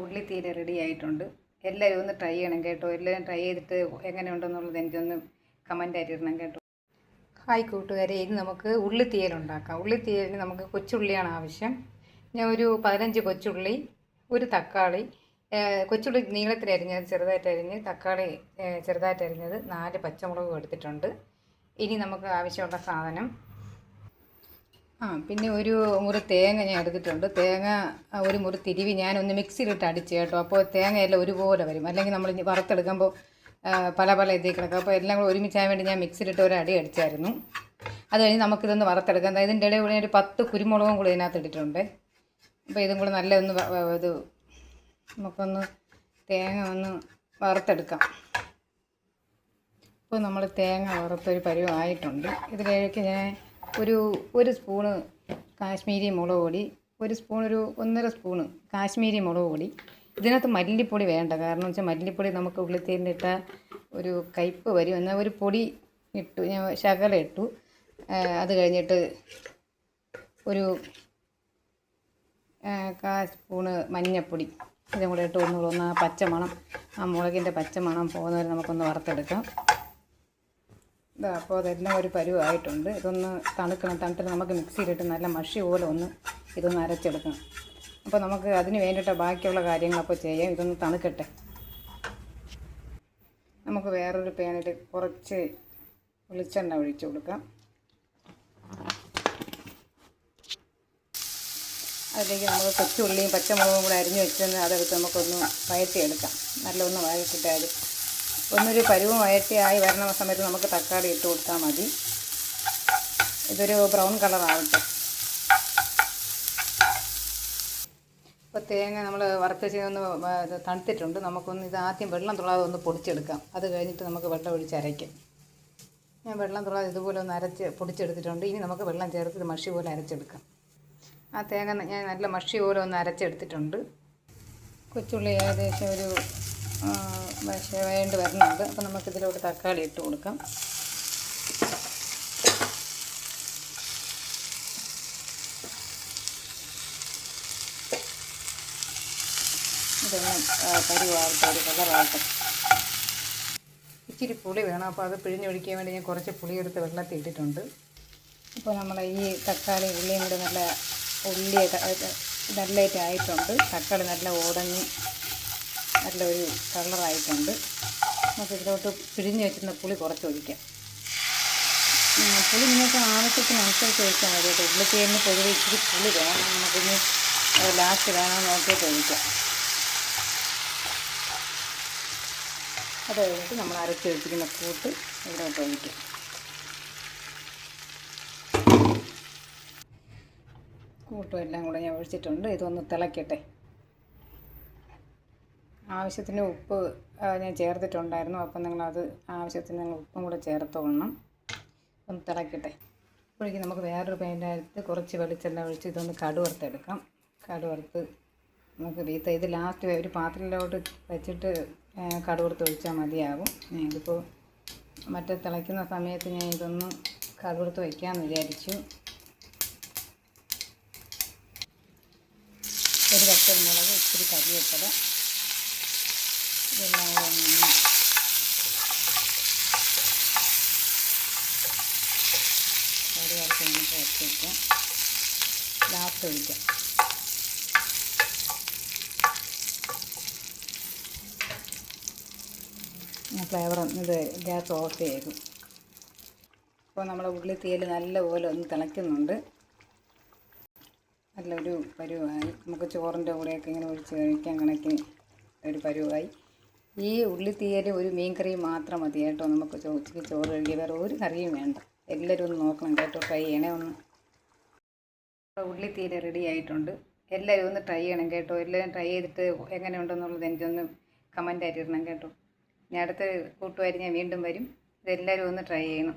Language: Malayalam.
ഉള്ളിത്തീര റെഡി ആയിട്ടുണ്ട്. എല്ലാവരും ഒന്ന് ട്രൈ ചെയ്യണം കേട്ടോ. എല്ലാവരും ട്രൈ ചെയ്തിട്ട് എങ്ങനെയുണ്ടെന്നുള്ളത് എനിക്കൊന്ന് കമൻ്റായിട്ട് ഇടണം കേട്ടോ. ഹായ് കൂട്ടുകാരെ, ഇത് നമുക്ക് ഉള്ളിത്തീയലുണ്ടാക്കാം. ഉള്ളിത്തീയലിന് നമുക്ക് കൊച്ചുള്ളിയാണ് ആവശ്യം. ഞാൻ ഒരു 15 കൊച്ചുള്ളി, ഒരു തക്കാളി, കൊച്ചുള്ളി നീളത്തിൽ അരിഞ്ഞത് ചെറുതായിട്ട് അരിഞ്ഞ്, തക്കാളി ചെറുതായിട്ട് അരിഞ്ഞത്, 4 പച്ചമുളകും എടുത്തിട്ടുണ്ട്. ഇനി നമുക്ക് ആവശ്യമുള്ള സാധനം പിന്നെ ഒരു മുറി തേങ്ങ ഞാൻ എടുത്തിട്ടുണ്ട്. തേങ്ങ ഒരു മുറി തിരുവി ഞാനൊന്ന് മിക്സിയിലിട്ട് അടിച്ച് കേട്ടോ. അപ്പോൾ തേങ്ങയെല്ലാം ഒരുപോലെ വരും. അല്ലെങ്കിൽ നമ്മൾ വറുത്തെടുക്കുമ്പോൾ പല പല ഇതിൽ കിടക്കും. അപ്പോൾ എല്ലാം കൂടെ ഒരുമിച്ചാൻ വേണ്ടി ഞാൻ മിക്സിയിലിട്ട് ഒരു അടി അടിച്ചായിരുന്നു. അത് കഴിഞ്ഞ് നമുക്കിതൊന്ന് വറുത്തെടുക്കാം. ഇതിൻ്റെ ഇടയിൽ കൂടെ ഒരു 10 കുരുമുളകും കൂടി ഇതിനകത്ത് ഇട്ടിട്ടുണ്ട്. അപ്പോൾ ഇതും കൂടെ നല്ല ഒന്ന് ഇത് നമുക്കൊന്ന് തേങ്ങ ഒന്ന് വറുത്തെടുക്കാം. ഇപ്പോൾ നമ്മൾ തേങ്ങ വറുത്തൊരു പരുവമായിട്ടുണ്ട്. ഇതിലേക്ക് ഞാൻ ഒരു സ്പൂണ് കാശ്മീരി മുളക് പൊടി, ഒരു സ്പൂൺ, ഒരു 1.5 സ്പൂണ് കാശ്മീരി മുളക് പൊടി. ഇതിനകത്ത് മല്ലിപ്പൊടി വേണ്ട. കാരണം വെച്ചാൽ മല്ലിപ്പൊടി നമുക്ക് ഉള്ളിത്തീരിലിട്ട ഒരു കയ്പ്പ് വരും. എന്നാൽ ഒരു പൊടി ഇട്ടു, ഞാൻ ശകലം ഇട്ടു. അത് കഴിഞ്ഞിട്ട് ഒരു 1/4 സ്പൂണ് മഞ്ഞൾപ്പൊടി ഇതും കൂടെ ഇട്ട് ഒന്ന് പച്ചമണം, ആ മുളകിൻ്റെ പച്ചമണം പോകുന്നവരെ നമുക്കൊന്ന് വറുത്തെടുക്കാം. അപ്പോൾ അതെല്ലാം ഒരു പരുവമായിട്ടുണ്ട്. ഇതൊന്ന് തണുത്തിട്ട് നമുക്ക് മിക്സിയിലിട്ട് നല്ല മഷി പോലെ ഇതൊന്ന് അരച്ചെടുക്കണം. അപ്പോൾ നമുക്ക് അതിന് വേണ്ടിയിട്ട് ബാക്കിയുള്ള കാര്യങ്ങളപ്പോൾ ചെയ്യാം. ഇതൊന്ന് തണുക്കട്ടെ. നമുക്ക് വേറൊരു പാനിൽ കുറച്ച് വെളിച്ചെണ്ണ ഒഴിച്ച് കൊടുക്കാം. അതിലേക്ക് നമുക്ക് കൊച്ചുള്ളിയും പച്ചമുളകും കൂടെ അരിഞ്ഞ് വെച്ചെന്ന് അതെടുത്ത് നമുക്കൊന്ന് വഴറ്റിയെടുക്കാം. നല്ലൊന്ന് വഴറ്റിട്ടാൽ ഒന്നൊരു പരുവം വഴറ്റിയായി വരണ സമയത്ത് നമുക്ക് തക്കാളി ഇട്ട് കൊടുത്താൽ മതി. ഇതൊരു ബ്രൗൺ കളറാവട്ടെ. ഇപ്പോൾ തേങ്ങ നമ്മൾ വറുത്ത് ചെയ്തൊന്ന് തണുത്തിട്ടുണ്ട്. നമുക്കൊന്ന് ഇത് ആദ്യം വെള്ളം തൊള്ളാതെ ഒന്ന് പൊടിച്ചെടുക്കാം. അത് കഴിഞ്ഞിട്ട് നമുക്ക് വെള്ളം ഒഴിച്ച് അരയ്ക്കാം. ഞാൻ വെള്ളം തൊള്ളാതെ ഇതുപോലെ ഒന്ന് പൊടിച്ചെടുത്തിട്ടുണ്ട്. ഇനി നമുക്ക് വെള്ളം ചേർത്ത് മഷി പോലെ അരച്ചെടുക്കാം. ആ തേങ്ങ ഞാൻ നല്ല മഷി പോലെ ഒന്ന് അരച്ചെടുത്തിട്ടുണ്ട്. കൊച്ചുള്ളി ഏകദേശം ഒരു വേണ്ടി വരുന്നുണ്ട്. അപ്പോൾ നമുക്കിതിലോട്ട് തക്കാളി ഇട്ട് കൊടുക്കാം. ഇതൊന്ന് പരിവാകട്ടെ, ഒരു കളറാകട്ടെ. ഇച്ചിരി പുളി വേണം. അപ്പോൾ അത് പിഴിഞ്ഞൊഴിക്കാൻ വേണ്ടി ഞാൻ കുറച്ച് പുളിയെടുത്ത് വെള്ളത്തിൽ ഇട്ടിട്ടുണ്ട്. ഇപ്പോൾ നമ്മൾ ഈ തക്കാളി ഉള്ളിയും കൂടെ നല്ലതായിട്ട് ആയിട്ടുണ്ട്. തക്കാളി നല്ല ഉടഞ്ഞ് നല്ലൊരു കളറായിട്ടുണ്ട്. നമുക്ക് ഇതിലോട്ട് പിഴിഞ്ഞ് വെച്ചിരുന്ന പുളി കുറച്ച് ഒഴിക്കാം. പുളി നിങ്ങൾക്ക് ആവശ്യത്തിനനുസരിച്ച് ഒഴിക്കാൻ മതി കേട്ടോ. ഉള്ളിത്തേരിന് പൊതുവെ ഇച്ചിരി പുളി വേണം. നമുക്കിനി ലാസ്റ്റ് വേണമെന്ന് നോക്കിയിട്ട് ഒഴിക്കാം. അത് കഴിഞ്ഞിട്ട് നമ്മൾ അരച്ച് വെച്ചിരിക്കുന്ന കൂട്ട് ഇതിലോട്ട് ഒഴിക്കാം. കൂട്ടും എല്ലാം കൂടെ ഞാൻ ഒഴിച്ചിട്ടുണ്ട്. ഇതൊന്ന് തിളയ്ക്കട്ടെ. ആവശ്യത്തിന് ഉപ്പ് ഞാൻ ചേർത്തിട്ടുണ്ടായിരുന്നു. അപ്പം നിങ്ങളത് ആവശ്യത്തിന് നിങ്ങൾ ഉപ്പും കൂടെ ചേർത്തോളണം. ഒന്ന് തിളയ്ക്കട്ടെ. അപ്പോഴേക്കും നമുക്ക് വേറൊരു പാനിനകത്ത് കുറച്ച് വെളിച്ചെണ്ണ ഒഴിച്ച് ഇതൊന്ന് കടുവറുത്തെടുക്കാം. കടുവറുത്ത് നമുക്ക് ഇത് ലാസ്റ്റ് ഒരു പാത്രത്തിലോട്ട് വെച്ചിട്ട് കടുവറുത്ത് ഒഴിച്ചാൽ മതിയാകും. ഇതിപ്പോൾ മറ്റേ തിളയ്ക്കുന്ന സമയത്ത് ഞാൻ ഇതൊന്ന് കടുവറുത്ത് വയ്ക്കാമെന്ന് വിചാരിച്ചു. ഒരു പച്ചമുളക്, ഇച്ചിരി കരിവേപ്പില, ഇതെല്ലാം കൂടെ ഒന്ന് കറി വറുത്ത് നമുക്ക് വയ്ക്കാം. ലാസ്റ്റ് ഒഴിക്കാം. ഫ്ലേവർ ഇത് ഗ്യാസ് ഓഫ് ചെയ്യും. അപ്പോൾ നമ്മുടെ ഉള്ളിത്തീയൽ നല്ലപോലെ ഒന്ന് തിളയ്ക്കുന്നുണ്ട്. നല്ലൊരു പരുവായി. നമുക്ക് ചോറിൻ്റെ കൂടെയൊക്കെ ഇങ്ങനെ ഒഴിച്ച് കഴിക്കാൻ കണക്കിന് ഒരു പരുവായി. ഈ ഉള്ളിത്തീയൽ ഒരു മീൻ കറി മാത്രം മതി കേട്ടോ. നമുക്ക് ഉച്ചയ്ക്ക് ചോറ് കഴിക്കുക, വേറെ ഒരു കറിയും വേണ്ട. എല്ലാവരും ഒന്ന് നോക്കണം കേട്ടോ. ട്രൈ ചെയ്യണേ ഒന്ന്. ഉള്ളിത്തീയൽ റെഡി ആയിട്ടുണ്ട്. എല്ലാവരും ഒന്ന് ട്രൈ ചെയ്യണം കേട്ടോ. എല്ലാവരും ട്രൈ ചെയ്തിട്ട് എങ്ങനെയുണ്ടെന്നുള്ളത് എനിക്കൊന്ന് കമൻ്റായിട്ട് ഇടണം കേട്ടോ. ഞാൻ അടുത്ത കൂട്ടുകാരി ഞാൻ വീണ്ടും വരും. ഇതെല്ലാവരും ഒന്ന് ട്രൈ ചെയ്യണം.